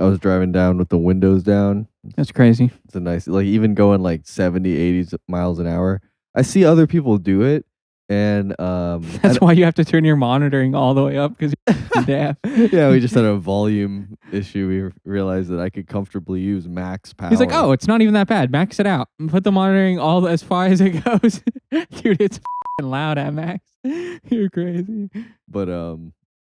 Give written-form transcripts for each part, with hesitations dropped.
I was driving down with the windows down. That's crazy. It's a nice, like even going like 70, 80 miles an hour. I see other people do it, and that's why you have to turn your monitoring all the way up because you're deaf. Yeah, we just had a volume issue. We realized that I could comfortably use max power. He's like, oh, it's not even that bad. Max it out. Put the monitoring as far as it goes. Dude, it's loud at max. You're crazy. But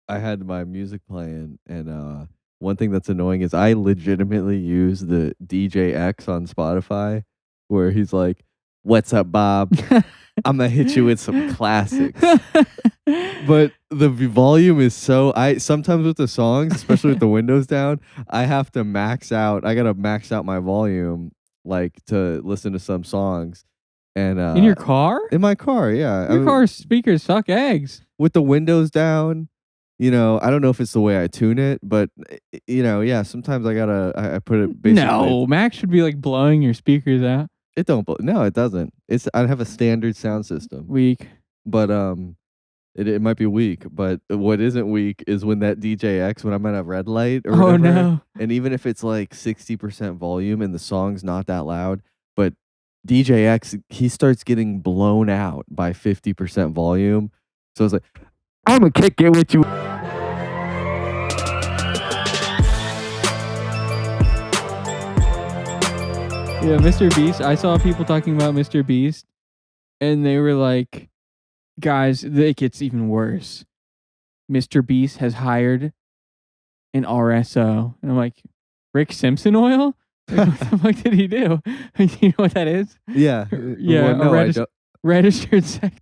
I had my music playing, and one thing that's annoying is I legitimately use the DJ X on Spotify, where he's like, "What's up, Bob? I'm gonna hit you with some classics." But the volume is so sometimes with the songs, especially with the windows down, I have to max out. I gotta max out my volume like to listen to some songs. And in your car? In my car, yeah. Your car speakers suck eggs. With the windows down, I don't know if it's the way I tune it, but yeah, sometimes I put it basically. No, Max should be like blowing your speakers out. No, it doesn't. I have a standard sound system. Weak. But it might be weak, but what isn't weak is when that DJ X, when I'm at a red light or whatever, no. And even if it's like 60% volume and the song's not that loud, but DJ X, he starts getting blown out by 50% volume. So it's like, I'm gonna kick it with you. Yeah, Mr. Beast. I saw people talking about Mr. Beast, and they were like, guys, it gets even worse. Mr. Beast has hired an RSO. And I'm like, Rick Simpson oil? Like, what the fuck did he do? You know what that is? Yeah. Yeah, well, no, registered sex.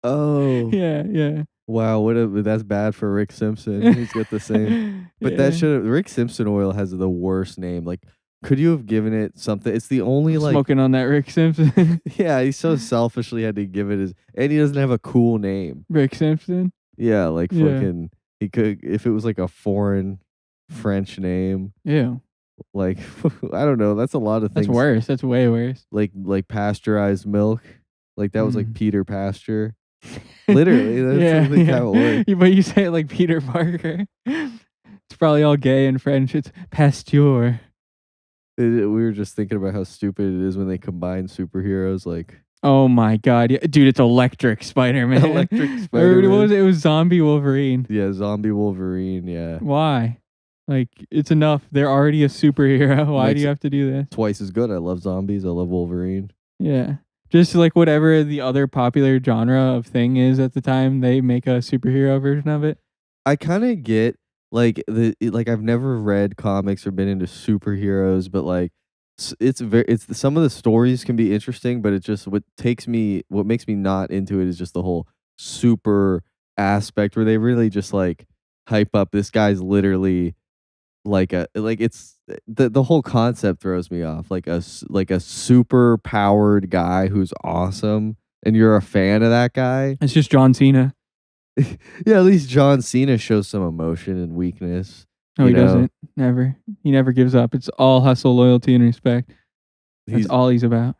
Oh. Yeah. Wow, that's bad for Rick Simpson. He's got the same. But Rick Simpson oil has the worst name. Like, could you have given it something? It's the only smoking on that Rick Simpson. Yeah, he so selfishly had to give it and he doesn't have a cool name. Rick Simpson? Yeah, like fucking he could if it was like a foreign French name. Yeah. Like I don't know, that's a lot of things. That's worse. That's way worse. Like pasteurized milk. Like that was like Peter Pasture. Literally, that's how it works. But you say it like Peter Parker. It's probably all gay in French. It's Pasteur. We were just thinking about how stupid it is when they combine superheroes. Like, oh my god, yeah. Dude, it's Electric Spider-Man. Electric Spider-Man. What was it? It was Zombie Wolverine. Yeah, Zombie Wolverine. Yeah. Why? Like, it's enough. They're already a superhero. Why do you have to do this? Twice as good. I love zombies. I love Wolverine. Yeah. Just like whatever the other popular genre of thing is at the time, they make a superhero version of it. I kind of get like I've never read comics or been into superheroes, but like some of the stories can be interesting, but it just what makes me not into it is just the whole super aspect where they really just like hype up this guy's literally it's the whole concept throws me off. Like a super powered guy who's awesome and you're a fan of that guy. It's just John Cena. Yeah, at least John Cena shows some emotion and weakness. No, he doesn't. Never. He never gives up. It's all hustle, loyalty, and respect. That's all he's about.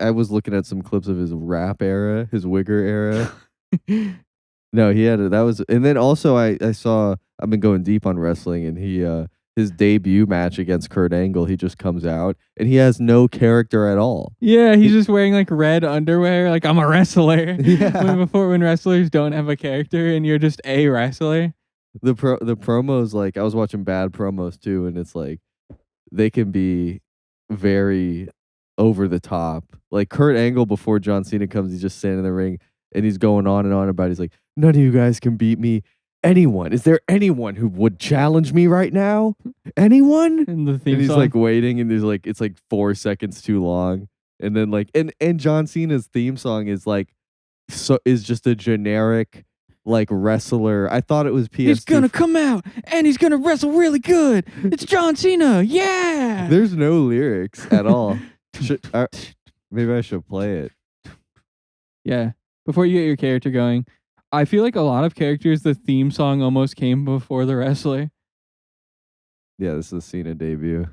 I was looking at some clips of his rap era, his Wigger era. No, he had and then also I saw, I've been going deep on wrestling, and his debut match against Kurt Angle, he just comes out and he has no character at all. Yeah, he's just wearing like red underwear, like I'm a wrestler. Yeah. when wrestlers don't have a character and you're just a wrestler. The promos, like I was watching bad promos too, and it's like they can be very over the top. Like Kurt Angle before John Cena comes, he's just standing in the ring and he's going on and on about he's like, none of you guys can beat me. Anyone? Is there anyone who would challenge me right now? Anyone? And he's song. Like waiting, and there's like it's like 4 seconds too long, and then like and John Cena's theme song is just a generic like wrestler. I thought it was PS2. He's gonna come out and he's gonna wrestle really good. It's John Cena. Yeah. There's no lyrics at all. Maybe I should play it. Yeah. Before you get your character going, I feel like a lot of characters, the theme song almost came before the wrestler. Yeah, this is a Cena debut.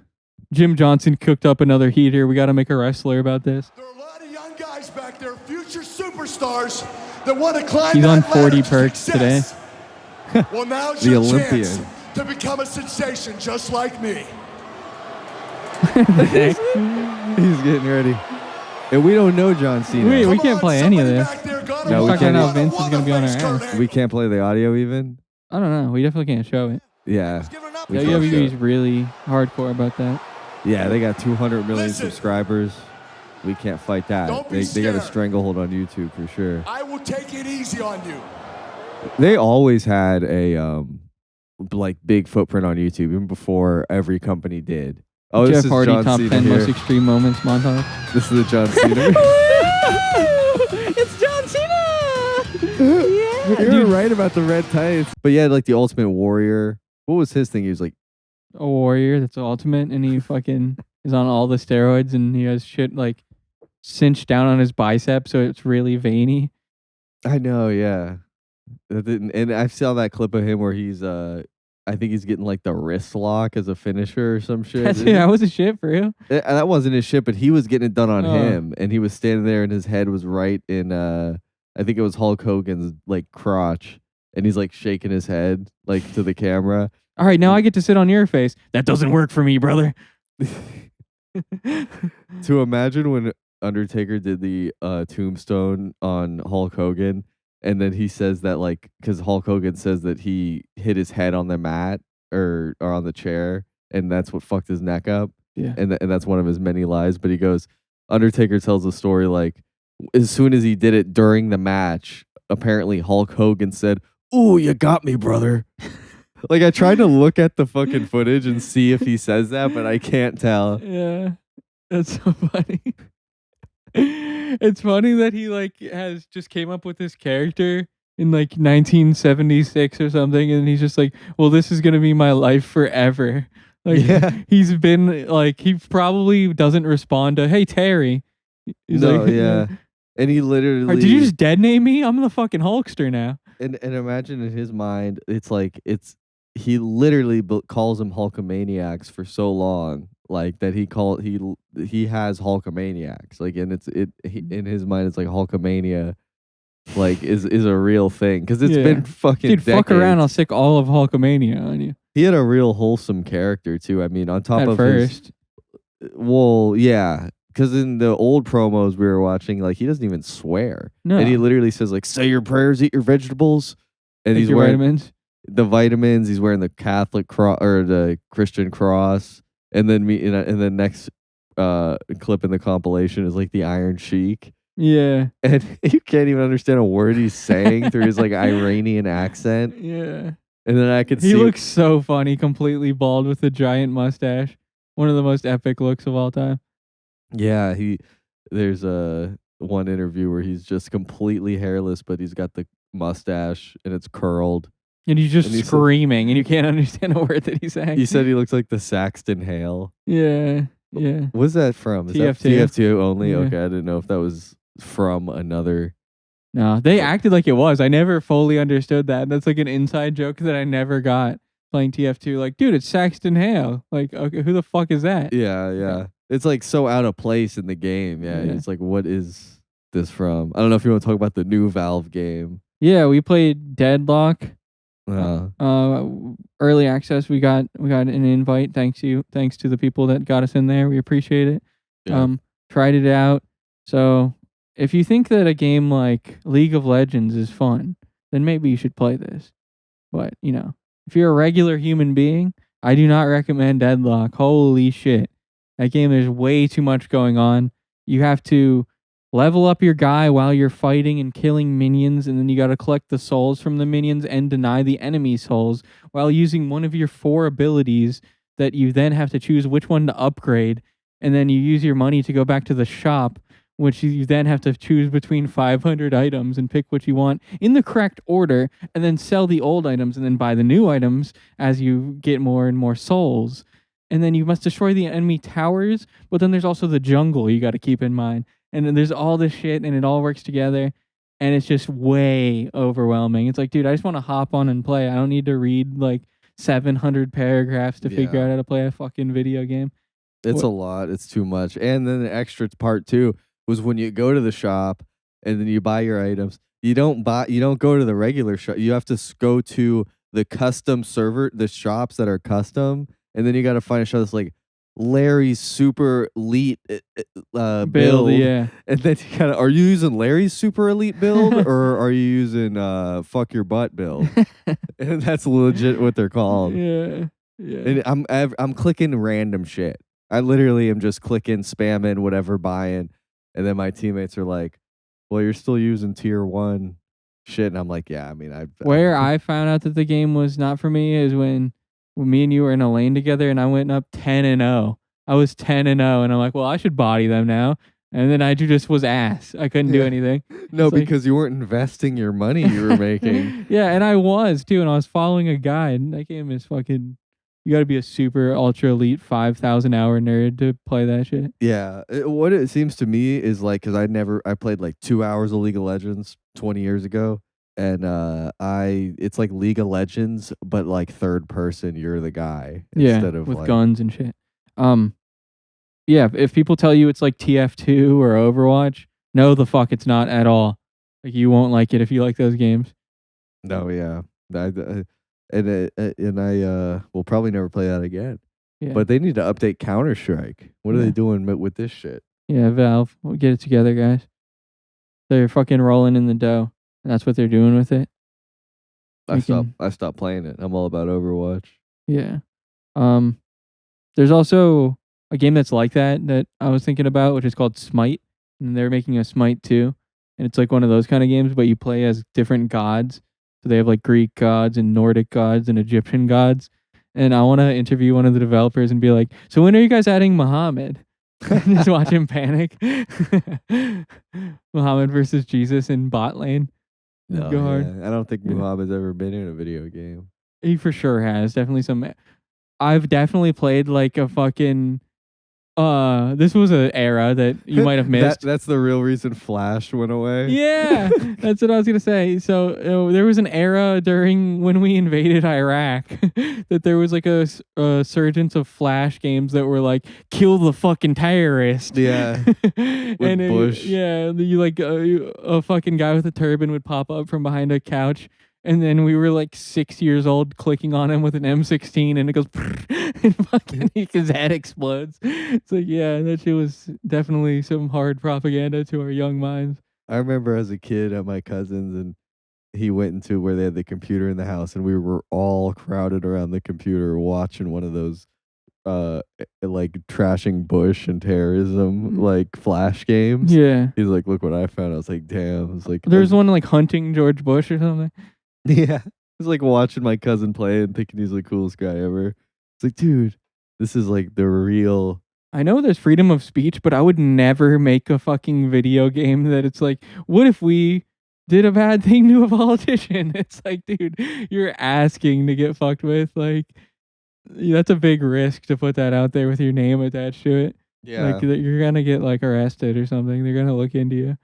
Jim Johnson cooked up another heater. We got to make a wrestler about this. There are a lot of young guys back there, future superstars, that want to climb. He's on 40 perks today. Well, now's the your Olympian. chance. to become a sensation just like me. He's getting ready. And we don't know John Cena. We can't play any of this. No, we Fucking can't. know Vince is gonna be on our ass. We can't play the audio even? I don't know. We definitely can't show it. Yeah. We can't WWE show is it. really hardcore about that. Yeah, they got 200 million Listen. subscribers. We can't fight that. Don't be They got a scared. stranglehold on YouTube for sure. I will take it easy on you. They always had a like big footprint on YouTube even before every company did. Oh, this Jeff is Hardy John top Cena 10 here. most extreme moments montage. This is the John Cena. It's John Cena! Yeah, You were right about the red tights. But yeah, like the Ultimate Warrior. What was his thing? He was like, A warrior that's ultimate, and he fucking is on all the steroids, and he has shit like cinched down on his bicep, so it's really veiny. I know, yeah. And I saw that clip of him where he's I think he's getting like the wrist lock as a finisher or some shit. That was a shit for real. That wasn't his shit, but he was getting it done on Oh. him, and he was standing there, and his head was right in I think it was Hulk Hogan's like crotch, and he's like shaking his head like to the camera. All right, now I get to sit on your face. That doesn't work for me, brother. To imagine when Undertaker did the tombstone on Hulk Hogan, and then he says that like because Hulk Hogan says that he hit his head on the mat or on the chair, and that's what fucked his neck up. Yeah. And that's one of his many lies. But he goes, Undertaker tells a story like as soon as he did it during the match, apparently Hulk Hogan said, "Ooh, you got me, brother." Like I tried to look at the fucking footage and see if he says that, but I can't tell. Yeah, that's so funny. It's funny that he like has just came up with this character in like 1976 or something, and he's just like, well, this is gonna be my life forever. Like Yeah. he's been like he probably doesn't respond to, hey Terry. He's No, like, yeah. And he literally Did you just dead name me? I'm the fucking Hulkster now. and imagine in his mind, it's like he literally calls them Hulkamaniacs for so long, like that he has Hulkamaniacs, like, and in his mind it's like Hulkamania, like is a real thing because it's Yeah. been fucking Dude, fuck around, I'll decades. stick all of Hulkamania on you. He had a real wholesome character too. I mean, on top At of first. well, yeah. Because in the old promos we were watching, like he doesn't even swear, No. and he literally says like, "Say your prayers, eat your vegetables," and Take he's your wearing vitamins. the vitamins. He's wearing the Catholic cross or the Christian cross, and then in the next clip in the compilation is like the Iron Sheik, Yeah. and you can't even understand a word he's saying through his like Iranian accent. Yeah. And then I could He see looks so funny, completely bald with a giant mustache. One of the most epic looks of all time. yeah, there's a one interview where he's just completely hairless, but he's got the mustache and it's curled. And he's just And he said- screaming, and you can't understand a word that he's saying. He said he looks like the Saxton Hale. Yeah. Yeah. What's that from? Is that TF2. TF2 only? Yeah. Okay, I didn't know if that was from another. No, they acted like it was. I never fully understood that. That's like an inside joke that I never got playing TF2. Like, dude, it's Saxton Hale. Like, okay, who the fuck is that? Yeah. It's like so out of place in the game. Yeah, Yeah. it's like, what is this from? I don't know if you want to talk about the new Valve game. Yeah, we played Deadlock. Uh, Early access. We got an invite. Thanks to the people that got us in there. We appreciate it. Yeah. Tried it out. So if you think that a game like League of Legends is fun, then maybe you should play this. But if you're a regular human being, I do not recommend Deadlock. Holy shit, that game, there's way too much going on. You have to level up your guy while you're fighting and killing minions, and then you got to collect the souls from the minions and deny the enemy souls while using one of your 4 abilities that you then have to choose which one to upgrade, and then you use your money to go back to the shop, which you then have to choose between 500 items and pick what you want in the correct order, and then sell the old items and then buy the new items as you get more and more souls. And then you must destroy the enemy towers, but then there's also the jungle you got to keep in mind. And then there's all this shit, and it all works together, and it's just way overwhelming. It's like, dude, I just want to hop on and play. I don't need to read like 700 paragraphs to figure Yeah. out how to play a fucking video game. It's What- a lot. It's too much. And then the extra part too was when you go to the shop and then you buy your items. You don't go to the regular shop. You have to go to the custom server, the shops that are custom, and then you got to find a shop that's like Larry's super elite build, yeah. and then you gotta, are you using Larry's super elite build or are you using fuck your butt build? And that's legit what they're called. Yeah. And I'm clicking random shit. I literally am just clicking, spamming, whatever, buying, and then my teammates are like, "Well, you're still using tier 1 shit," and I'm like, "Yeah, I mean, Where I found out that the game was not for me is when me and you were in a lane together and I went up 10-0. I was 10-0 and I'm like, well, I should body them now. And then I just was ass. I couldn't do anything. No, It's like- because you weren't investing your money you were making. Yeah, and I was too, and I was following a guide. That game is fucking. You got to be a super ultra elite 5,000 hour nerd to play that shit. Yeah, what it seems to me is like, because I played like 2 hours of League of Legends 20 years ago, and it's like League of Legends, but like third person, you're the guy instead of with like, guns and shit. Yeah, if people tell you it's like TF2 or Overwatch, no, the fuck, it's not at all. Like you won't like it if you like those games. No, yeah, and I will probably never play that again. Yeah. But they need to update Counter-Strike. What are Yeah. they doing with this shit? Yeah, Valve, we'll get it together, guys. They're fucking rolling in the dough. And that's what they're doing with it. I stopped playing it. I'm all about Overwatch. Yeah. There's also a game that's like that I was thinking about, which is called Smite. And they're making a Smite 2. And it's like one of those kind of games, but you play as different gods. So they have like Greek gods and Nordic gods and Egyptian gods. And I want to interview one of the developers and be like, so when are you guys adding Muhammad? Just watch him panic. Muhammad versus Jesus in bot lane. No, Go hard. yeah. I don't think Yeah. Muhammad's ever been in a video game. He for sure has. Definitely some. I've definitely played like a fucking. This was an era that you might have missed. That's the real reason Flash went away. Yeah, that's what I was gonna say. So there was an era during when we invaded Iraq that there was like a surgence of Flash games that were like kill the fucking terrorist. Yeah. And Bush. you like a fucking guy with a turban would pop up from behind a couch. And then we were like 6 years old clicking on him with an M16 and it goes and fucking his head explodes. It's like, yeah, that shit was definitely some hard propaganda to our young minds. I remember as a kid at my cousin's, and he went into where they had the computer in the house, and we were all crowded around the computer watching one of those like trashing Bush and terrorism like Flash games. Yeah. He's like, look what I found. I was like, damn. I was like, There was one like hunting George Bush or something. yeah. I was like watching my cousin play and thinking he's the coolest guy ever. It's like, dude, this is like the real. I know there's freedom of speech, but I would never make a fucking video game that it's like, what if we did a bad thing to a politician? It's like, dude, you're asking to get fucked with. Like, that's a big risk to put that out there with your name attached to it. Yeah. Like, you're going to get like arrested or something. They're going to look into you.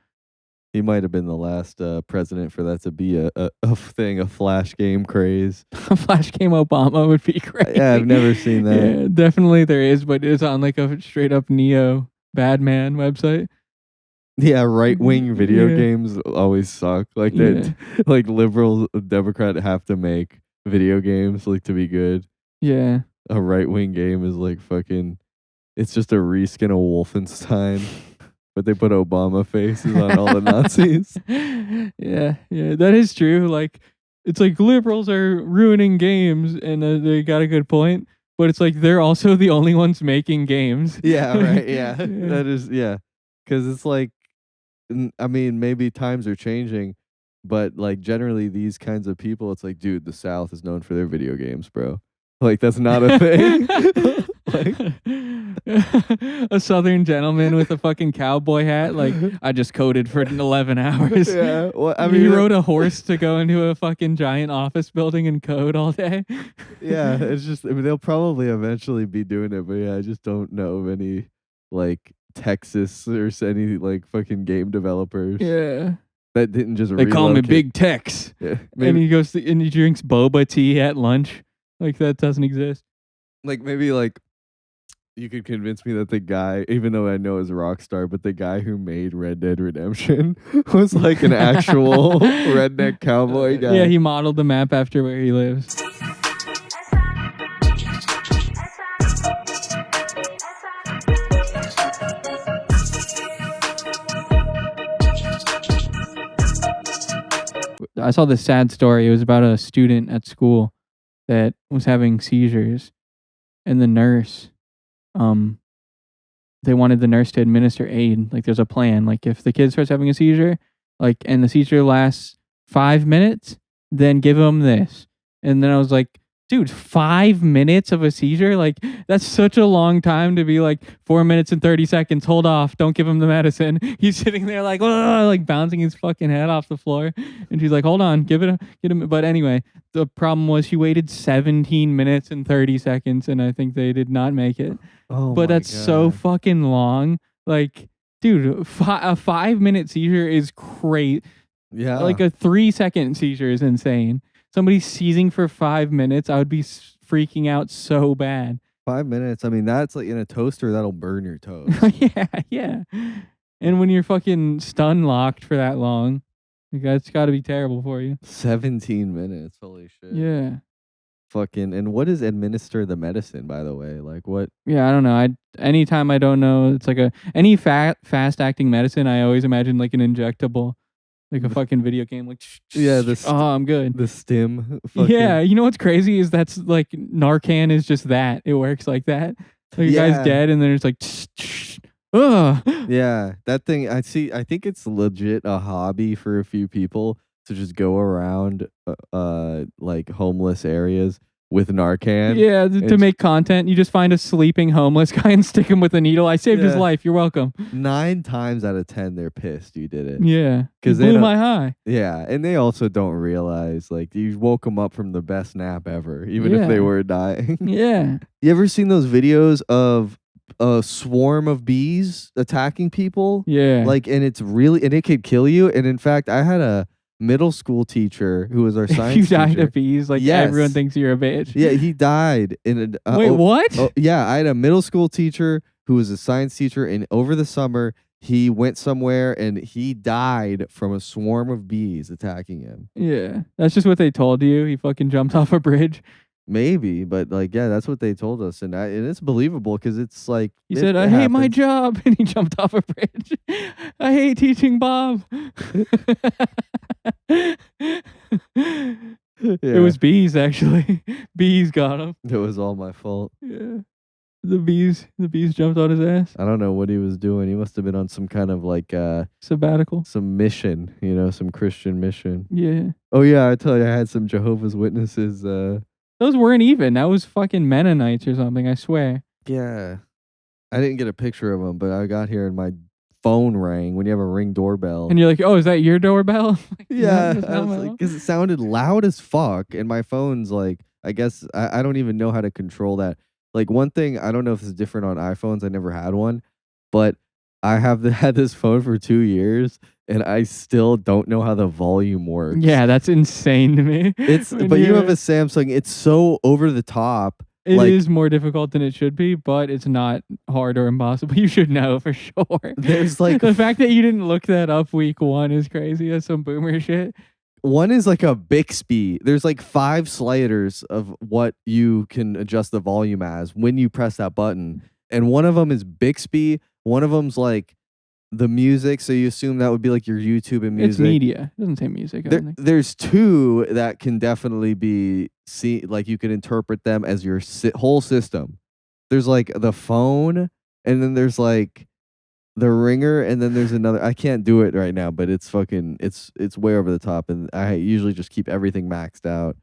He might have been the last president for that to be a thing, a Flash game craze. A Flash game Obama would be great. Yeah, I've never seen that. Yeah, definitely there is, but it's on like a straight up Neo Badman website. Yeah, right wing video Yeah. games always suck. Like that, like liberal Democrat have to make video games like to be good. Yeah. A right wing game is like fucking. It's just a reskin of Wolfenstein, but they put Obama faces on all the Nazis. Yeah, that is true. Like, it's like liberals are ruining games, and they got a good point. But it's like they're also the only ones making games. Yeah, right. Yeah, Yeah. that is. Yeah, because it's like, I mean, maybe times are changing, but like generally these kinds of people, it's like, dude, the South is known for their video games, bro. Like that's not a thing. Like, a southern gentleman with a fucking cowboy hat. Like, I just coded for 11 hours. yeah. Well, I I mean, mean, he rode a horse to go into a fucking giant office building and code all day. yeah, it's just. I mean, they'll probably eventually be doing it, but yeah, I just don't know of any like Texas or any like fucking game developers Yeah. that didn't just. They call me relocate. Big Tex. Yeah, And maybe he goes and he drinks boba tea at lunch. Like, that doesn't exist. like maybe like You could convince me that the guy, even though I know is a rock star, but the guy who made Red Dead Redemption was like an actual redneck cowboy guy. Yeah, he modeled the map after where he lives. I saw this sad story. It was about a student at school that was having seizures, and the nurse, they wanted the nurse to administer aid. Like, there's a plan. Like, if the kid starts having a seizure, like, and the seizure lasts 5 minutes, then give him this. And then I was like, dude, 5 minutes of a seizure? Like, that's such a long time to be like, 4 minutes and 30 seconds, hold off, don't give him the medicine. He's sitting there like, "Ugh," like bouncing his fucking head off the floor. And she's like, hold on, get him. But anyway, the problem was she waited 17 minutes and 30 seconds, and I think they did not make it. Oh But my that's so God. fucking long. Like, dude, a 5-minute seizure is great. Yeah. Like a 3-second seizure is insane. Somebody seizing for 5 minutes, I would be freaking out so bad. 5 minutes. I mean, that's like in a toaster that'll burn your toast. Yeah. And when you're fucking stun locked for that long, like, that's got to be terrible for you. 17 minutes. Holy shit. Yeah. Fucking, and what is administer the medicine, by the way? Like, what? Yeah, I don't know. Anytime I don't know, it's like any fast acting medicine, I always imagine like an injectable, like a fucking video game. Like, Yeah, I'm good. The stim. Yeah, you know what's crazy is that's like Narcan is just that. It works like that. Like, a guy's dead, and then it's like, ugh. Yeah, that thing. I think it's legit a hobby for a few people to just go around, like homeless areas with Narcan. Yeah, to make content, you just find a sleeping homeless guy and stick him with a needle. I saved his life. You're welcome. 9 times out of 10, they're pissed you did it. Yeah, because blew my high. Yeah, and they also don't realize like you woke them up from the best nap ever, even if they were dying. Yeah. You ever seen those videos of a swarm of bees attacking people? Yeah. Like, and it could kill you. And in fact, I had a middle school teacher who was our science you died teacher. of bees, like everyone thinks you're a bitch. Yeah, he died in a Wait, what? Yeah, I had a middle school teacher who was a science teacher, and over the summer he went somewhere and he died from a swarm of bees attacking him. Yeah, that's just what they told you. He fucking jumped off a bridge. Maybe, but like, yeah, that's what they told us, and it's believable because it's like he said, "I hate my job," and he jumped off a bridge. I hate teaching Bob. It was bees, actually. Bees got him. It was all my fault. Yeah, the bees jumped on his ass. I don't know what he was doing. He must have been on some kind of like sabbatical, some mission, some Christian mission. Yeah. Oh yeah, I tell you, I had some Jehovah's Witnesses. Those weren't even. That was fucking Mennonites or something, I swear. Yeah. I didn't get a picture of them, but I got here and my phone rang when you have a Ring doorbell. And you're like, oh, is that your doorbell? Like, yeah. Because it sounded loud as fuck. And my phone's like, I guess, I don't even know how to control that. Like, one thing, I don't know if it's different on iPhones. I never had one. But I have had this phone for 2 years. And I still don't know how the volume works. Yeah, that's insane to me. But you have a Samsung. It's so over the top. It is more difficult than it should be, but it's not hard or impossible. You should know for sure. There's like the fact that you didn't look that up week 1 is crazy. That's some boomer shit. One is like a Bixby. There's like 5 sliders of what you can adjust the volume as when you press that button. And one of them is Bixby. One of them's like the music, so you assume that would be like your YouTube and music. It's media. It doesn't say music. There's 2 that can definitely be like you can interpret them as your whole system. There's like the phone, and then there's like the ringer, and then there's another. I can't do it right now, but it's fucking it's way over the top, and I usually just keep everything maxed out.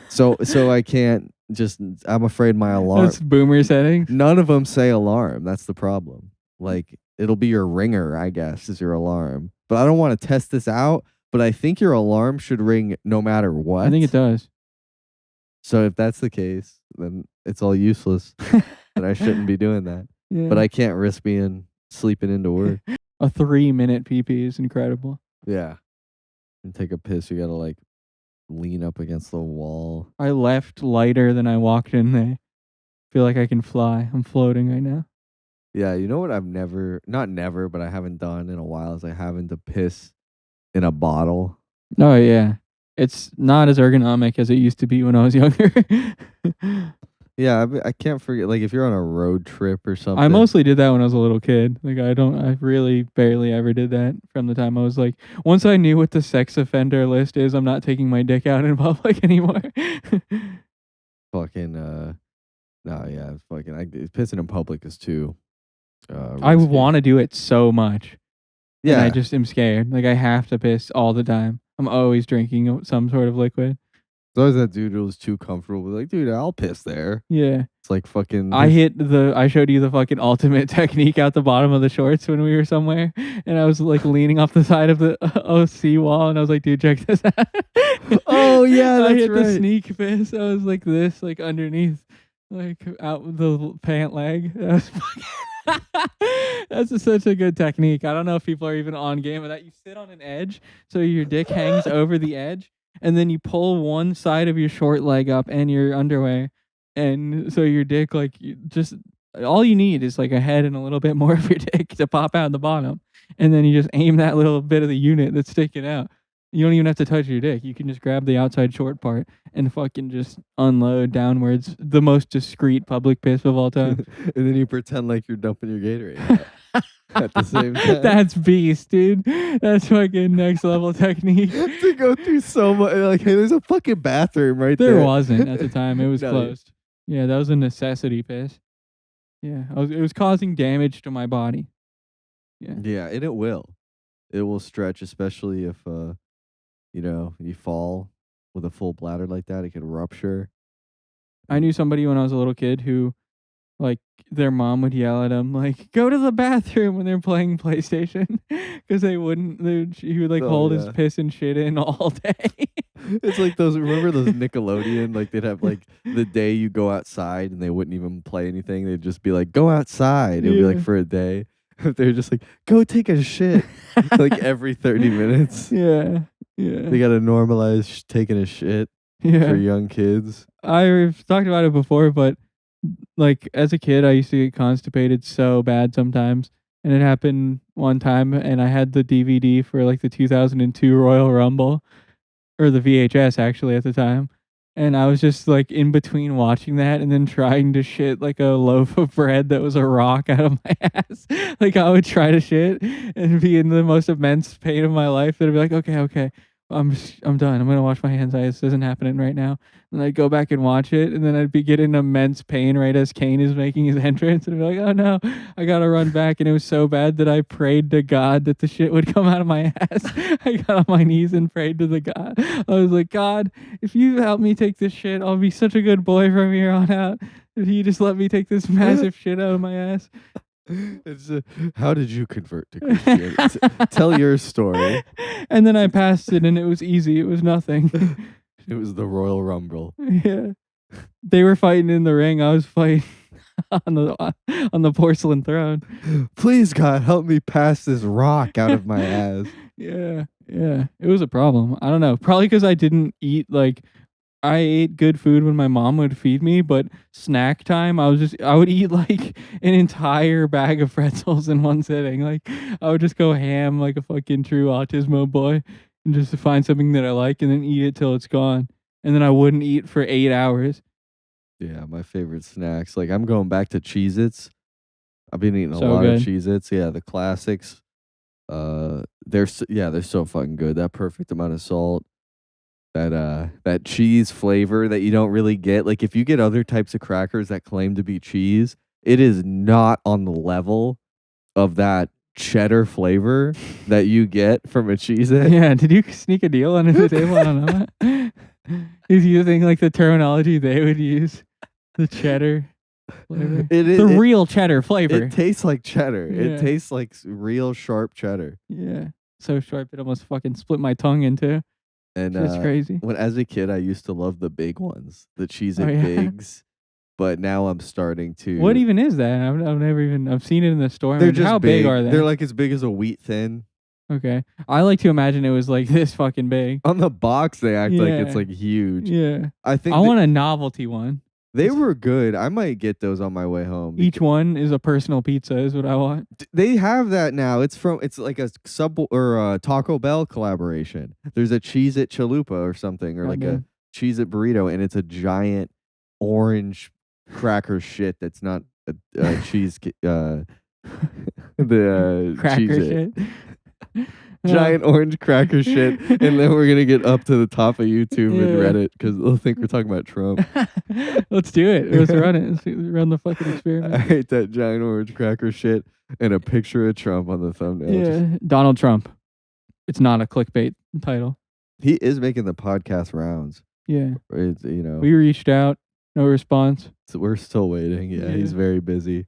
so I can't just. I'm afraid my alarm. That's boomer settings. None of them say alarm. That's the problem. Like, it'll be your ringer, I guess, is your alarm. But I don't want to test this out, but I think your alarm should ring no matter what. I think it does. So if that's the case, then it's all useless. And I shouldn't be doing that. Yeah. But I can't risk being sleeping into work. A 3-minute PP is incredible. Yeah. And take a piss, you gotta like lean up against the wall. I left lighter than I walked in there. Feel like I can fly. I'm floating right now. Yeah, you know what I've not never, but I haven't done in a while is I having to piss in a bottle. Oh yeah. It's not as ergonomic as it used to be when I was younger. Yeah, I can't forget. Like if you're on a road trip or something. I mostly did that when I was a little kid. Like I really barely ever did that from the time I was like, once I knew what the sex offender list is, I'm not taking my dick out in public anymore. fucking no, yeah, fucking pissing in public is too I risky. want to do it so much. And Yeah. I just am scared. Like I have to piss all the time. I'm always drinking some sort of liquid. There's always that dude who was too comfortable with like, dude, I'll piss there. Yeah. It's like fucking I showed you the fucking ultimate technique out the bottom of the shorts when we were somewhere, and I was like leaning off the side of the OC wall, and I was like, dude, check this out. Oh yeah, that's I hit right. the sneak piss. I was like this, like underneath, like out the pant leg. That was That's such a good technique. I don't know if people are even on game with that. You sit on an edge, so your dick hangs over the edge, and then you pull one side of your short leg up and your underwear, and so your dick, like, just all you need is like a head and a little bit more of your dick to pop out the bottom, and then you just aim that little bit of the unit that's sticking out. You don't even have to touch your dick. You can just grab the outside short part and fucking just unload downwards. The most discreet public piss of all time. And then you pretend like you're dumping your Gatorade at the same time. That's beast, dude. That's fucking next level technique. To go through so much, like, hey, there's a fucking bathroom right there. There wasn't at the time. It was No, closed. Yeah, that was a necessity piss. Yeah, it was causing damage to my body. Yeah. Yeah, and it will. It will stretch, especially if you fall with a full bladder like that. It can rupture. I knew somebody when I was a little kid who, like, their mom would yell at them, like, go to the bathroom when they're playing PlayStation. Because he would, like, hold his piss and shit in all day. It's like remember those Nickelodeon, like they'd have like the day you go outside and they wouldn't even play anything. They'd just be like, go outside. It would be like for a day. They're just like, go take a shit. Like every 30 minutes. Yeah. Yeah. They got to normalize taking a shit for young kids. I've talked about it before, but like as a kid, I used to get constipated so bad sometimes. And it happened one time, and I had the DVD for like the 2002 Royal Rumble, or the VHS actually at the time. And I was just like in between watching that and then trying to shit like a loaf of bread that was a rock out of my ass. Like I would try to shit and be in the most immense pain of my life. That I'd be like, okay, I'm done. I'm gonna wash my hands. This isn't happening right now. And I'd go back and watch it, and then I'd be getting immense pain right as Kane is making his entrance, and I'd be like, oh no, I gotta run back. And it was so bad that I prayed to God that the shit would come out of my ass. I got on my knees and prayed to the God. I was like, God, if you help me take this shit, I'll be such a good boy from here on out. If you just let me take this massive shit out of my ass. It's how did you convert to Christianity? Tell your story. And then I passed it, and it was easy. It was nothing. It was the Royal Rumble. Yeah, they were fighting in the ring. I was fighting on the porcelain throne. Please, God, help me pass this rock out of my ass. Yeah, it was a problem. I don't know. Probably because I didn't eat like. I ate good food when my mom would feed me, but snack time, I would eat like an entire bag of pretzels in one sitting. Like I would just go ham like a fucking true autismo boy and just find something that I like and then eat it till it's gone. And then I wouldn't eat for 8 hours. Yeah, my favorite snacks. Like I'm going back to Cheez Itz. I've been eating a So lot good. of Cheez Itz. Yeah, the classics. They're so fucking good. That perfect amount of salt. That cheese flavor that you don't really get. Like if you get other types of crackers that claim to be cheese, it is not on the level of that cheddar flavor that you get from a Cheez It. Yeah, did you sneak a deal under the table? I don't know. He's using like the terminology they would use. The cheddar flavor. Real cheddar flavor. It tastes like cheddar. Yeah. It tastes like real sharp cheddar. Yeah. So sharp it almost fucking split my tongue in two. And It's crazy. when as a kid I used to love the big ones, the Cheez It Oh, yeah. Bigs. But now I'm starting to. What even is that? I've seen it in the store. They're just how big are they? They're like as big as a wheat thin. Okay. I like to imagine it was like this fucking big. On the box they act like it's Yeah. like huge. Yeah. I think I want a novelty one. They were good. I might get those on my way home. Each one is a personal pizza is what I want. They have that now. It's like a Sub or a Taco Bell collaboration. There's a Cheez It chalupa or something, or like a Cheez It burrito, and it's a giant orange cracker shit that's not a cheese the Cracker Cheez-It. shit. Giant orange cracker shit, and then we're gonna get up to the top of YouTube and Reddit because they'll think we're talking about Trump. Let's do it. Let's run it. Let's run the fucking experiment. I hate that giant orange cracker shit and a picture of Trump on the thumbnail. Yeah, Donald Trump. It's not a clickbait title. He is making the podcast rounds. Yeah, it's, you know, we reached out, no response. So we're still waiting. Yeah, he's very busy.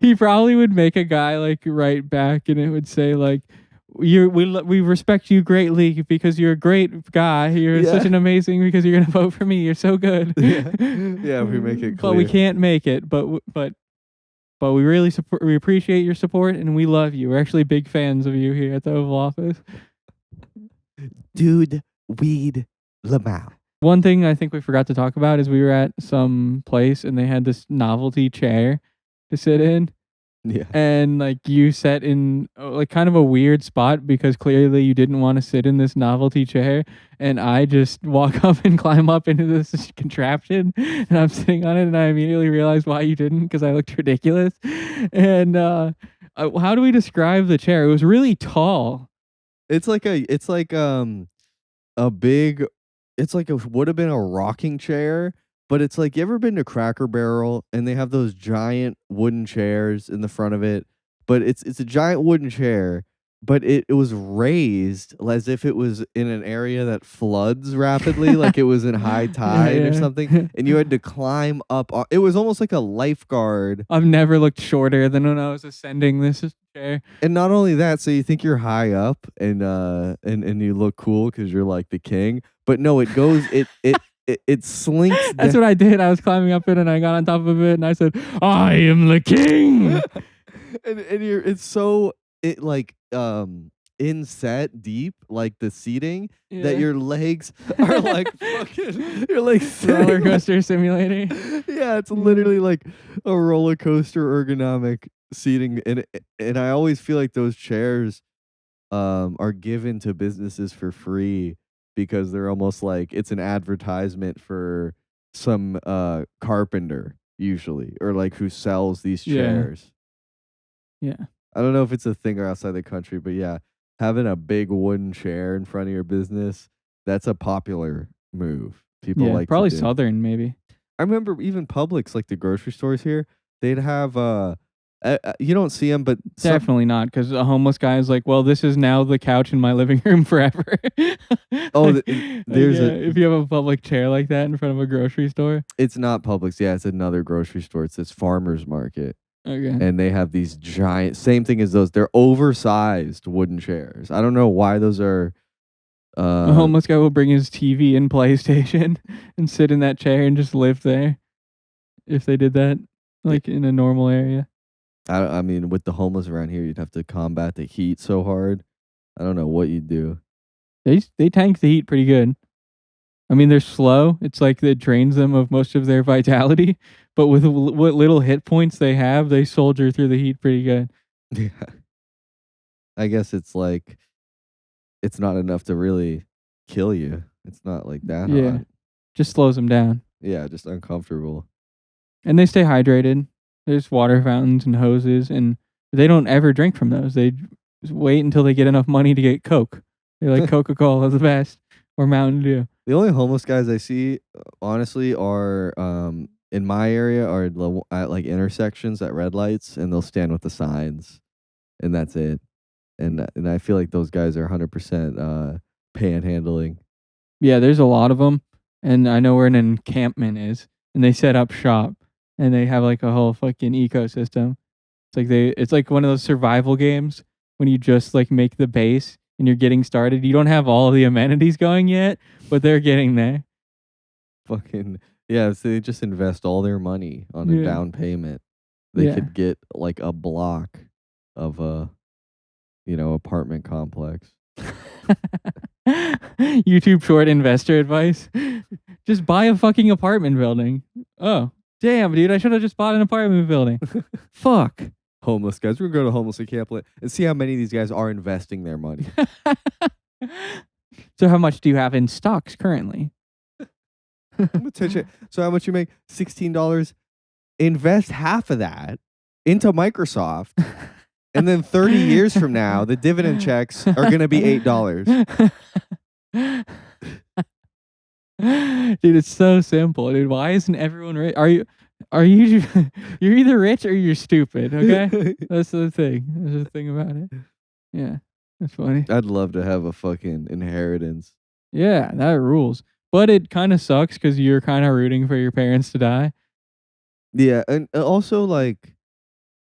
He probably would make a guy like write back, and it would say like, we respect you greatly because you're a great guy. You're such an amazing because you're gonna vote for me. You're so good. Yeah, we make it clear. But we can't make it. But we really support. We appreciate your support, and we love you. We're actually big fans of you here at the Oval Office. Dude, weed, Lamau. One thing I think we forgot to talk about is we were at some place and they had this novelty chair to sit in. Yeah. And like you sat in like kind of a weird spot because clearly you didn't want to sit in this novelty chair. And I just walk up and climb up into this contraption and I'm sitting on it and I immediately realized why you didn't because I looked ridiculous. And how do we describe the chair? It was really tall. It's like a big. It's like would have been a rocking chair, but it's like, you ever been to Cracker Barrel and they have those giant wooden chairs in the front of it, but it's a giant wooden chair, but it was raised as if it was in an area that floods rapidly, like it was in high tide or something, and you had to climb up. It was almost like a lifeguard. I've never looked shorter than when I was ascending this chair. And not only that, so you think you're high up and you look cool because you're like the king, but no, it goes it slinks. That's what I did. I was climbing up it and I got on top of it and I said, "I am the king." and it's so like inset deep, like the seating, that your legs are like fucking you're like roller coaster simulator. Yeah, it's literally like a roller coaster ergonomic seating, and I always feel like those chairs are given to businesses for free because they're almost like it's an advertisement for some carpenter usually, or like who sells these chairs. Yeah. I don't know if it's a thing or outside the country, but yeah, having a big wooden chair in front of your business, that's a popular move. People like probably to do. Southern maybe. I remember even Publix, like the grocery stores here, they'd have you don't see them, but definitely not, because a homeless guy is like, well, this is now the couch in my living room forever. If you have a public chair like that in front of a grocery store. It's not Publix. Yeah, it's another grocery store. It's this farmer's market. Okay. And they have these giant, same thing as those. They're oversized wooden chairs. I don't know why those are. A homeless guy will bring his TV and PlayStation and sit in that chair and just live there. If they did that, like in a normal area. I mean, with the homeless around here, you'd have to combat the heat so hard. I don't know what you'd do. They tank the heat pretty good. I mean, they're slow. It's like it drains them of most of their vitality. But with what little hit points they have, they soldier through the heat pretty good. Yeah. I guess it's like, it's not enough to really kill you. It's not like that hot. Just slows them down. Yeah, just uncomfortable. And they stay hydrated. There's water fountains and hoses, and they don't ever drink from those. They just wait until they get enough money to get Coke. They like Coca-Cola the best, or Mountain Dew. The only homeless guys I see, honestly, are in my area are at like intersections at red lights, and they'll stand with the signs, and that's it. And I feel like those guys are 100% panhandling. Yeah, there's a lot of them, and I know where an encampment is, and they set up shop, and they have like a whole fucking ecosystem. It's like one of those survival games when you just like make the base and you're getting started. You don't have all of the amenities going yet, but they're getting there. Fucking yeah, so they just invest all their money on a down payment. They could get like a block of a apartment complex. YouTube short investor advice. Just buy a fucking apartment building. Oh, damn, dude. I should have just bought an apartment building. Fuck. Homeless guys. We're gonna go to homeless encampment and see how many of these guys are investing their money. So how much do you have in stocks currently? So how much you make? $16. Invest half of that into Microsoft. And then 30 years from now, the dividend checks are going to be $8. Dude, it's so simple, dude. Why isn't everyone rich? Are you you're either rich or you're stupid, okay? That's the thing. That's the thing about it. Yeah. That's funny. I'd love to have a fucking inheritance. Yeah, that rules. But it kind of sucks because you're kind of rooting for your parents to die. Yeah, and also like,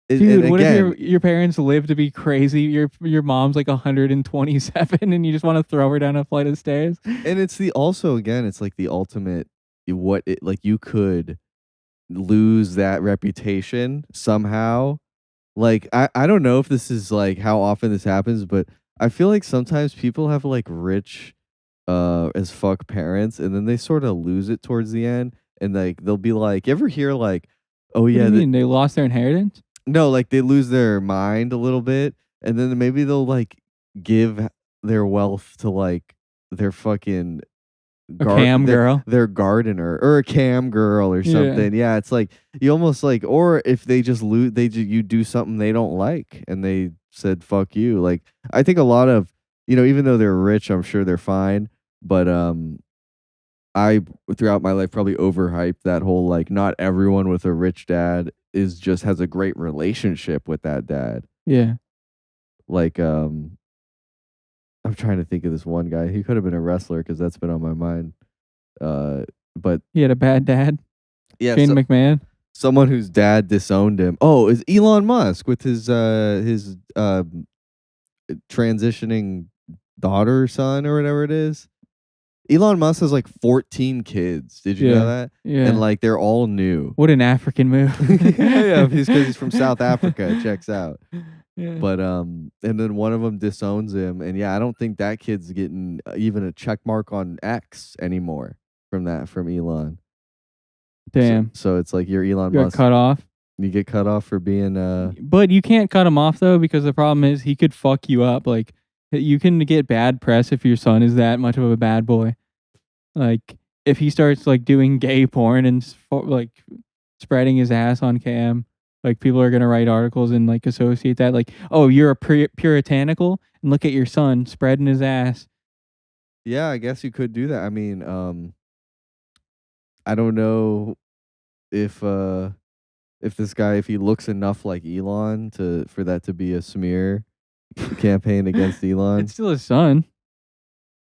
Dude, and what again, if your parents live to be crazy? Your mom's like 127 and you just want to throw her down a flight of stairs? and it's it's like the ultimate like you could lose that reputation somehow. Like I don't know if this is like how often this happens, but I feel like sometimes people have like rich as fuck parents and then they sort of lose it towards the end and like they'll be like, you ever hear like, oh What do yeah, you mean? They lost their inheritance? no, like they lose their mind a little bit and then maybe they'll like give their wealth to like their fucking A cam girl? their gardener or a cam girl or Yeah. something. Yeah, it's like you almost like, or if they just lose, you do something they don't like and they said fuck you. Like I think a lot of even though they're rich, I'm sure they're fine, but I throughout my life probably overhyped that whole like not everyone with a rich dad just has a great relationship with that dad. Yeah. Like I'm trying to think of this one guy. He could have been a wrestler because that's been on my mind. But He had a bad dad. yeah, Shane McMahon. someone whose dad disowned him. Oh, is Elon Musk with his transitioning daughter, son, or whatever it is. Elon Musk has like 14 kids. Did you know that? Yeah. And like they're all new. What an African move. Yeah, because he's from South Africa. It checks out. Yeah. But and then one of them disowns him, and yeah, I don't think that kid's getting even a check mark on X anymore from Elon. Damn. So it's like you're Elon You got Musk. cut off. You get cut off for being But you can't cut him off though, because the problem is he could fuck you up. Like you can get bad press if your son is that much of a bad boy. Like if he starts like doing gay porn and like spreading his ass on cam, like people are gonna write articles and like associate that like, oh, you're a puritanical, and look at your son spreading his ass. Yeah, I guess you could do that. I mean, I don't know if this guy, if he looks enough like Elon for that to be a smear campaign against Elon. It's still his son.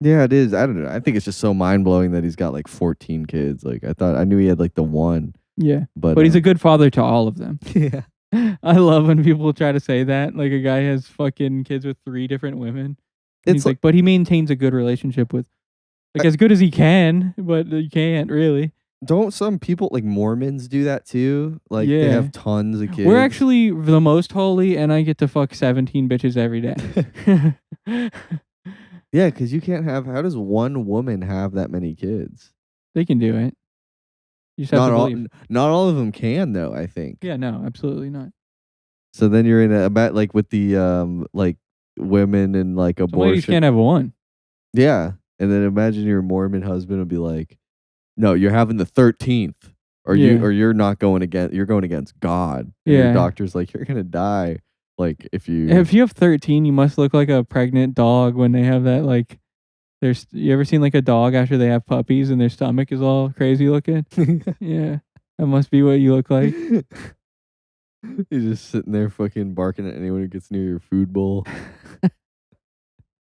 Yeah, it is. I don't know. I think it's just so mind blowing that he's got like 14 kids. Like I knew he had like the one. Yeah, but he's a good father to all of them. Yeah. I love when people try to say that. Like a guy has fucking kids with 3 different women. And he's like, but he maintains a good relationship with, like, as good as he can, but you can't really. Don't some people like Mormons do that too? Like they have tons of kids. We're actually the most holy, and I get to fuck 17 bitches every day. Yeah, because you can't have. How does one woman have that many kids? They can do it. You just have to believe. Not all of them can, though. I think. Yeah, no, absolutely not. So then you're in about like with the like women and like abortion. Some ladies can't have one. Yeah, and then imagine your Mormon husband would be like, "No, you're having the 13th, or you're not going against. You're going against God." And your doctor's like, "You're gonna die." Like if you have 13, you must look like a pregnant dog when they have that like. You ever seen like a dog after they have puppies and their stomach is all crazy looking? Yeah, that must be what you look like. You're just sitting there fucking barking at anyone who gets near your food bowl.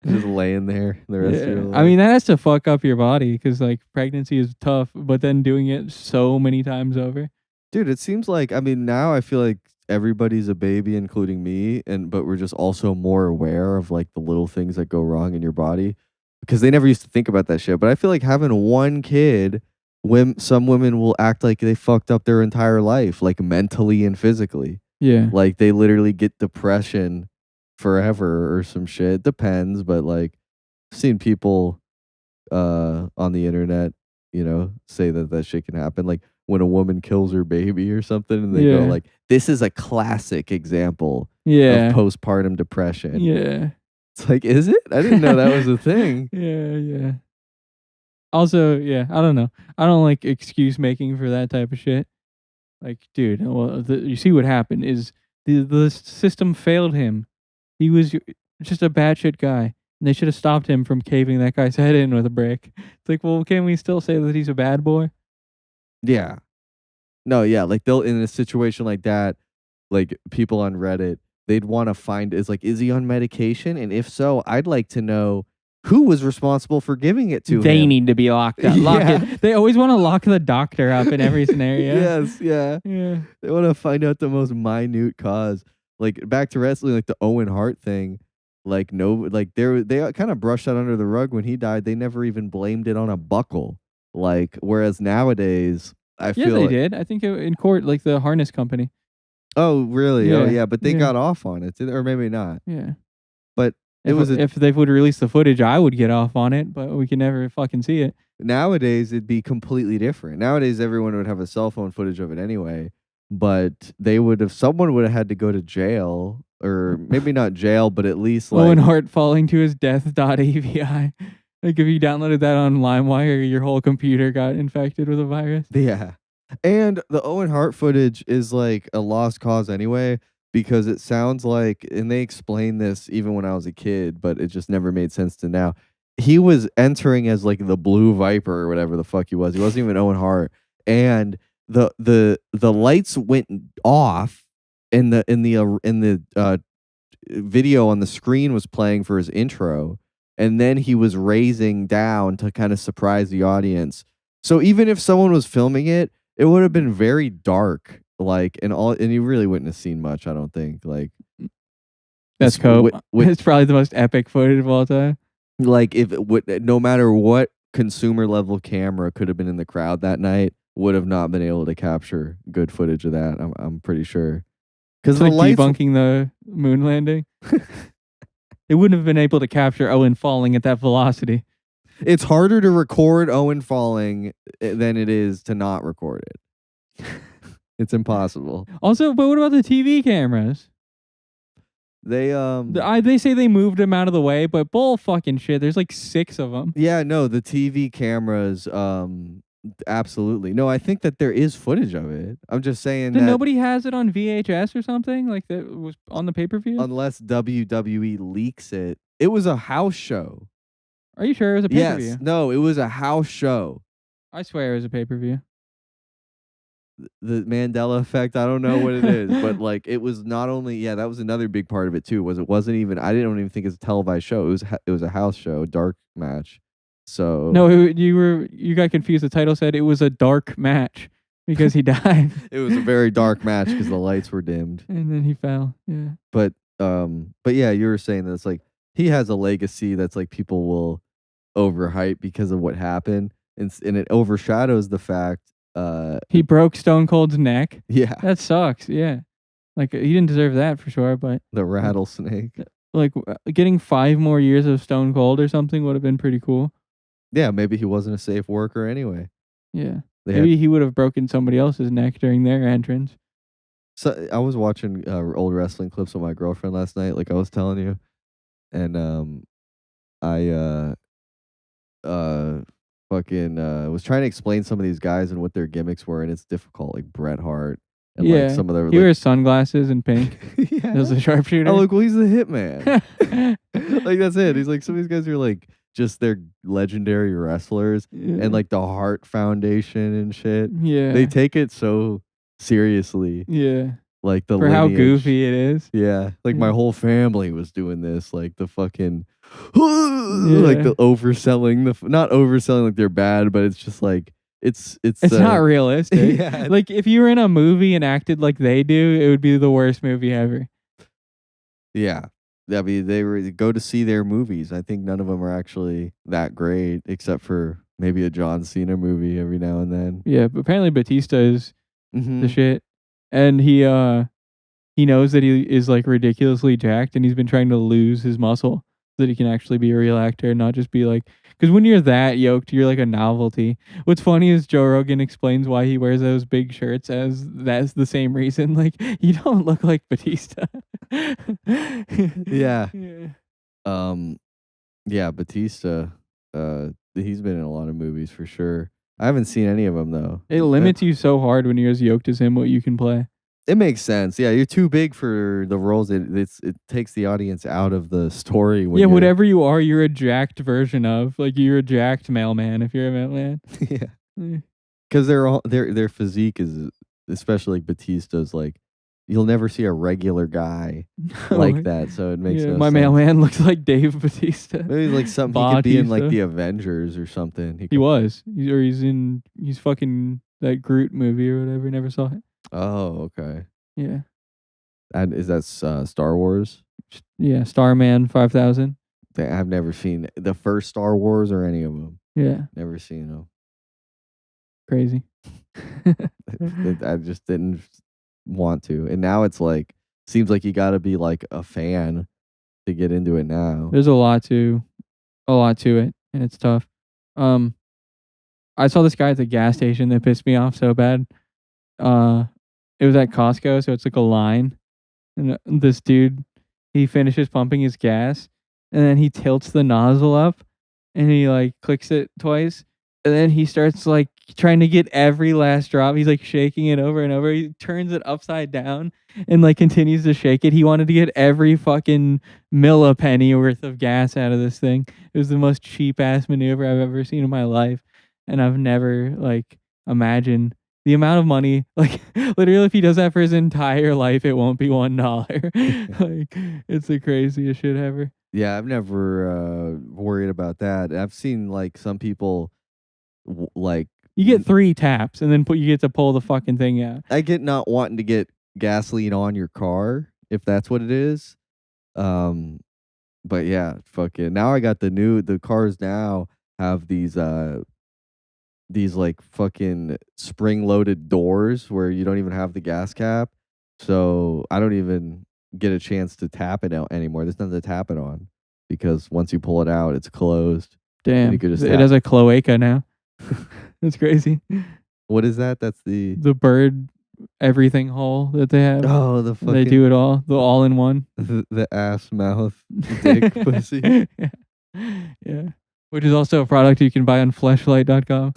Just laying there the rest of your life. I mean, that has to fuck up your body because like pregnancy is tough, but then doing it so many times over. Dude, it seems like, I mean, now I feel like everybody's a baby, including me, but we're just also more aware of like the little things that go wrong in your body because they never used to think about that shit. But I feel like having one kid, some women will act like they fucked up their entire life, like mentally and physically. Yeah. Like they literally get depression forever or some shit. Depends, but like seen people on the internet, say that shit can happen. Like when a woman kills her baby or something, and they go Yeah. like, "This is a classic example of Yeah. postpartum depression." Yeah. It's like, is it? I didn't know that was a thing. Yeah, yeah. Also, yeah, I don't know. I don't like excuse making for that type of shit. Like, dude, well, you see what happened is the system failed him. He was just a batshit guy, and they should have stopped him from caving that guy's head in with a brick. It's like, well, can we still say that he's a bad boy? Yeah. No, yeah, like they'll in a situation like that, like people on Reddit, they'd want to find is he on medication? And if so, I'd like to know who was responsible for giving it to They him. need to be locked up. Lock Yeah. it. They always want to lock the doctor up in every scenario. Yes, yeah. Yeah. They want to find out the most minute cause. Like back to wrestling, like the Owen Hart thing. Like no, like they kind of brushed that under the rug when he died. They never even blamed it on a buckle. Like whereas nowadays, I Yeah, feel they like, did. I think in court, like the harness company. oh really? Oh Yeah, yeah, but they yeah. got off on it, or maybe not. Yeah. But it was If they would release the footage, I would get off on it, but we can never fucking see it. nowadays it'd be completely different. Nowadays everyone would have a cell phone footage of it anyway, but someone would have had to go to jail, or maybe not jail, but at least like Owen Hart falling to his death.avi. Like if you downloaded that on LimeWire, your whole computer got infected with a virus. yeah. And the Owen Hart footage is like a lost cause anyway, because it sounds like, and they explained this even when I was a kid, but it just never made sense to now. He was entering as like the Blue Viper or whatever the fuck he was. He wasn't even Owen Hart, and the lights went off, and the video on the screen was playing for his intro, and then he was raising down to kind of surprise the audience. So even if someone was filming it, it would have been very dark, like, and you really wouldn't have seen much, I don't think. Like That's this- cool. with- It's probably the most epic footage of all time. like if it would, no matter what consumer level camera could have been in the crowd that night, would have not been able to capture good footage of that. I'm pretty sure, because It's the like lights. debunking the moon landing. They wouldn't have been able to capture Owen falling at that velocity. It's harder to record Owen falling than it is to not record it. It's impossible. Also, but what about the TV cameras? They They say they moved him out of the way, but bull fucking shit. There's like 6 of them. yeah, no, the TV cameras absolutely. No, I think that there is footage of it. I'm just saying Then that nobody has it on VHS or something like that was on the pay-per-view. unless WWE leaks it. It was a house show. Are you sure it was a pay-per-view? Yes. No, it was a house show. I swear it was a pay-per-view. The Mandela effect, I don't know what it is, but like it was not only, yeah, that was another big part of it too. It wasn't even, I didn't even think it's a televised show. It was a house show, dark match. So No, you got confused. The title said it was a dark match because he died it was a very dark match because the lights were dimmed. and then he fell. Yeah. But yeah, you were saying that it's like he has a legacy that's like people will overhype because of what happened, and it overshadows the fact. He broke Stone Cold's neck. Yeah, That sucks. Yeah. Like he didn't deserve that for sure, but the rattlesnake. like getting 5 more years of Stone Cold or something would have been pretty cool. Yeah, maybe he wasn't a safe worker anyway. Yeah. They had, Maybe he would have broken somebody else's neck during their entrance. so I was watching old wrestling clips with my girlfriend last night, like I was telling you, and I fucking was trying to explain some of these guys and what their gimmicks were, and it's difficult, like Bret Hart and Yeah. like some of their He wears sunglasses and pink. He was a sharpshooter. Oh, look, well, he's the hitman. Like that's it. He's like, some of these guys are like just they're legendary wrestlers, Yeah. and like the Hart Foundation and shit. Yeah. They take it so seriously, yeah. like the For how lineage. goofy it is. Yeah, like my Yeah. whole family was doing this, like the fucking, like the overselling, not overselling like they're bad, but it's just like it's Not realistic. yeah, Like if you were in a movie and acted like they do, it would be the worst movie ever. yeah. I mean, they go to see their movies. I think none of them are actually that great, except for maybe a John Cena movie every now and then. Yeah, but apparently Batista is Mhm. the shit. And he knows that he is like ridiculously jacked and he's been trying to lose his muscle. that he can actually be a real actor and not just be like, because when you're that yoked, you're like a novelty. What's funny is Joe Rogan explains why he wears those big shirts as that's the same reason. Like, you don't look like Batista. Yeah. Yeah. Yeah, Batista, he's been in a lot of movies for sure. I haven't seen any of them though. It limits you so hard when you're as yoked as him what you can play. It makes sense. Yeah, you're too big for the roles. It takes the audience out of the story. When Yeah, you're, whatever you are, you're a jacked version of. Like, you're a jacked mailman if you're a mailman. Yeah, Mm. because their physique is, especially like Batista's, like you'll never see a regular guy like that. So it makes Yeah, no my sense. mailman looks like Dave Batista. Maybe like something he could be in like Batista. the Avengers or something. He was. He's fucking that Groot movie or whatever. Never saw it. Oh, okay. Yeah. And is that Star Wars? Yeah. Starman 5000. I've never seen the first Star Wars or any of them. Yeah. Never seen them. Crazy. I just didn't want to. And now it's like, seems like you got to be like a fan to get into it now. There's a lot to it, and it's tough. I saw this guy at the gas station that pissed me off so bad. It was at Costco, so it's like a line. And this dude, he finishes pumping his gas, and then he tilts the nozzle up, and he like clicks it twice, and then he starts like trying to get every last drop. He's like shaking it over and over. He turns it upside down and like continues to shake it. He wanted to get every fucking millipenny worth of gas out of this thing. It was the most cheap ass maneuver I've ever seen in my life, and I've never like imagined the amount of money. Like, literally, if he does that for his entire life, it won't be $1. Like, it's the craziest shit ever. Yeah, I've never worried about that. I've seen like some people like You get 3 taps, and then you get to pull the fucking thing out. I get not wanting to get gasoline on your car if that's what it is. But yeah, fucking now I got the cars now have these like fucking spring loaded doors where you don't even have the gas cap. So I don't even get a chance to tap it out anymore. There's nothing to tap it on because once you pull it out, it's closed. Damn. You could just It has a cloaca now. That's crazy. What is that? That's the bird everything hole that they have. oh the fucking They do it all. The all in one. the ass mouth dick pussy. Yeah. Which is also a product you can buy on fleshlight.com.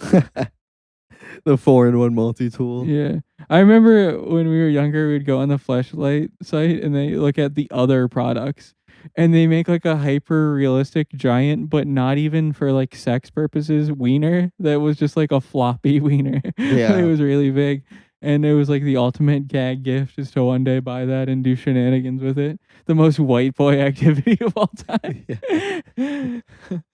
The 4-in-1 multi-tool. Yeah. I remember when we were younger, we'd go on the Fleshlight site and they look at the other products. And they make like a hyper realistic giant, but not even for like sex purposes, wiener that was just like a floppy wiener. Yeah. It was really big. And it was like the ultimate gag gift is to one day buy that and do shenanigans with it. The most white boy activity of all time.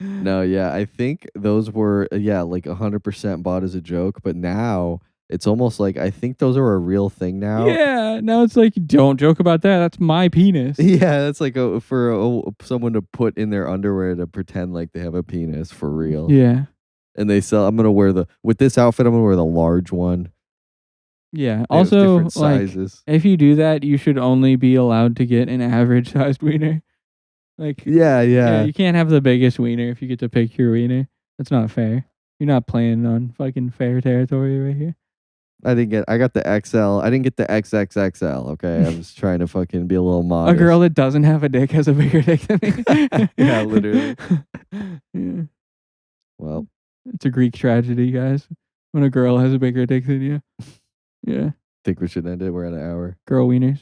No, yeah, I think those were like 100% bought as a joke, but now it's almost like I think those are a real thing now. Yeah, now it's like, don't joke about that. That's my penis. Yeah, that's like someone to put in their underwear to pretend like they have a penis for real. Yeah. And they sell. I'm gonna wear with this outfit. I'm gonna wear the large one. Yeah. They have Also, different like, sizes. if you do that, you should only be allowed to get an average sized wiener. Like, Yeah. you can't have the biggest wiener if you get to pick your wiener. That's not fair. You're not playing on fucking fair territory right here. I got the XL. I didn't get the XXXL. Okay, I was trying to fucking be a little modest. A girl that doesn't have a dick has a bigger dick than me. Yeah, literally. Yeah. Well, It's a Greek tragedy, guys. When a girl has a bigger dick than you. Yeah. think we should end it. We're at an hour. Girl wieners.